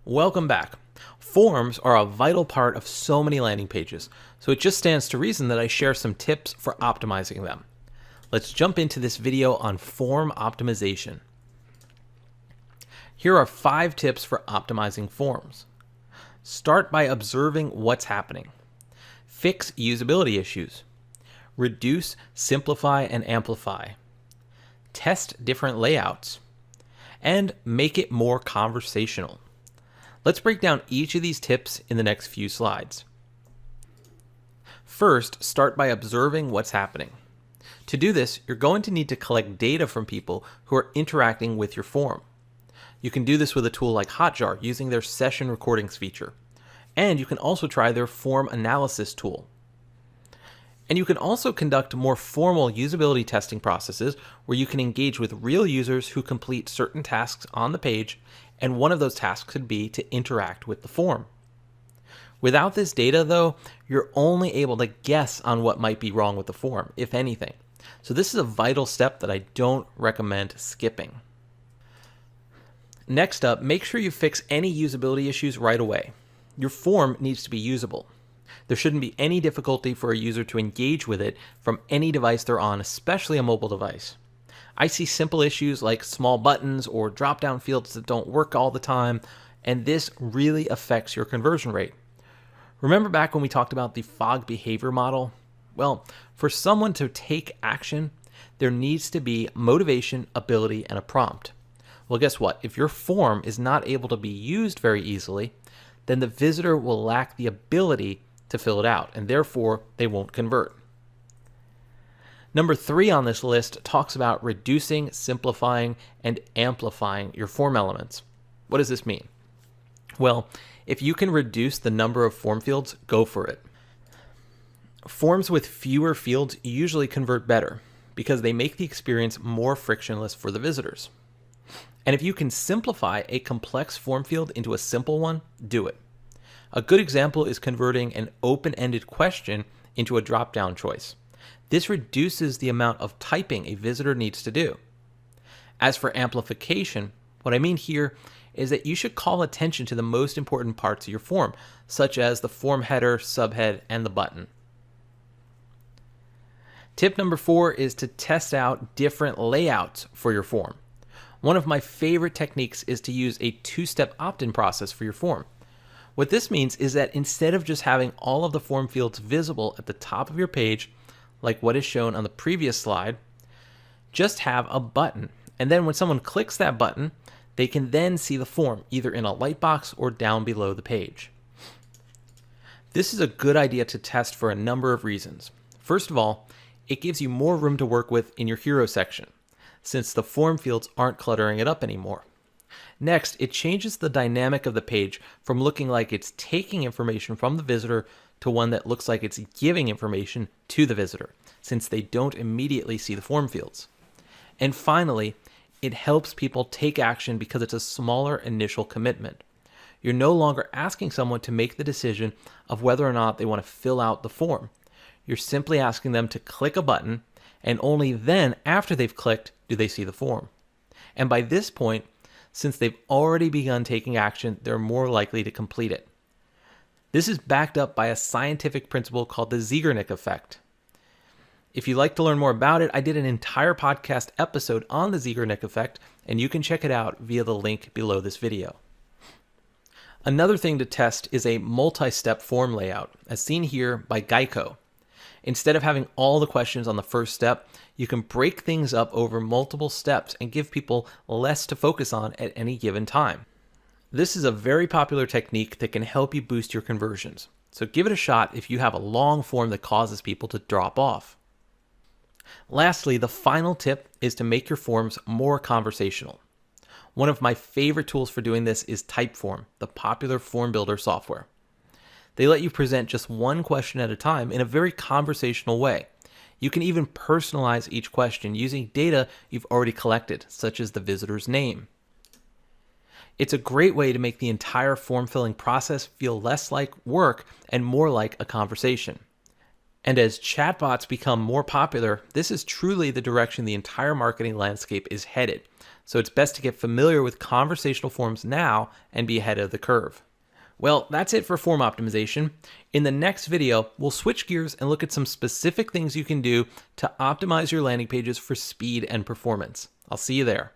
Welcome back. Forms are a vital part of so many landing pages, so it just stands to reason that I share some tips for optimizing them. Let's jump into this video on form optimization. Here are 5 tips for optimizing forms. Start by observing what's happening. Fix usability issues. Reduce, simplify, and amplify. Test different layouts. And make it more conversational. Let's break down each of these tips in the next few slides. First, start by observing what's happening. To do this, you're going to need to collect data from people who are interacting with your form. You can do this with a tool like Hotjar using their session recordings feature. And you can also try their form analysis tool. And you can also conduct more formal usability testing processes where you can engage with real users who complete certain tasks on the page, and one of those tasks could be to interact with the form. Without this data, though, you're only able to guess on what might be wrong with the form, if anything. So this is a vital step that I don't recommend skipping. Next up, make sure you fix any usability issues right away. Your form needs to be usable. There shouldn't be any difficulty for a user to engage with it from any device they're on, especially a mobile device. I see simple issues like small buttons or drop-down fields that don't work all the time, and this really affects your conversion rate. Remember back when we talked about the Fogg behavior model? Well, for someone to take action, there needs to be motivation, ability, and a prompt. Well, guess what? If your form is not able to be used very easily, then the visitor will lack the ability to fill it out, and therefore they won't convert. Number 3 on this list talks about reducing, simplifying, and amplifying your form elements. What does this mean? Well, if you can reduce the number of form fields, go for it. Forms with fewer fields usually convert better because they make the experience more frictionless for the visitors. And if you can simplify a complex form field into a simple one, do it. A good example is converting an open-ended question into a drop-down choice. This reduces the amount of typing a visitor needs to do. As for amplification, what I mean here is that you should call attention to the most important parts of your form, such as the form header, subhead, and the button. Tip number 4 is to test out different layouts for your form. One of my favorite techniques is to use a 2-step opt-in process for your form. What this means is that instead of just having all of the form fields visible at the top of your page, like what is shown on the previous slide, just have a button. And then when someone clicks that button, they can then see the form, either in a lightbox or down below the page. This is a good idea to test for a number of reasons. First of all, it gives you more room to work with in your hero section, since the form fields aren't cluttering it up anymore. Next, it changes the dynamic of the page from looking like it's taking information from the visitor to one that looks like it's giving information to the visitor, since they don't immediately see the form fields. And finally, it helps people take action because it's a smaller initial commitment. You're no longer asking someone to make the decision of whether or not they want to fill out the form. You're simply asking them to click a button, and only then, after they've clicked, do they see the form. And by this point, since they've already begun taking action, they're more likely to complete it. This is backed up by a scientific principle called the Zeigarnik effect. If you'd like to learn more about it, I did an entire podcast episode on the Zeigarnik effect, and you can check it out via the link below this video. Another thing to test is a multi-step form layout, as seen here by Geico. Instead of having all the questions on the first step, you can break things up over multiple steps and give people less to focus on at any given time. This is a very popular technique that can help you boost your conversions. So give it a shot if you have a long form that causes people to drop off. Lastly, the final tip is to make your forms more conversational. One of my favorite tools for doing this is Typeform, the popular form builder software. They let you present just one question at a time in a very conversational way. You can even personalize each question using data you've already collected, such as the visitor's name. It's a great way to make the entire form filling process feel less like work and more like a conversation. And as chatbots become more popular, this is truly the direction the entire marketing landscape is headed. So it's best to get familiar with conversational forms now and be ahead of the curve. Well, that's it for form optimization. In the next video, we'll switch gears and look at some specific things you can do to optimize your landing pages for speed and performance. I'll see you there.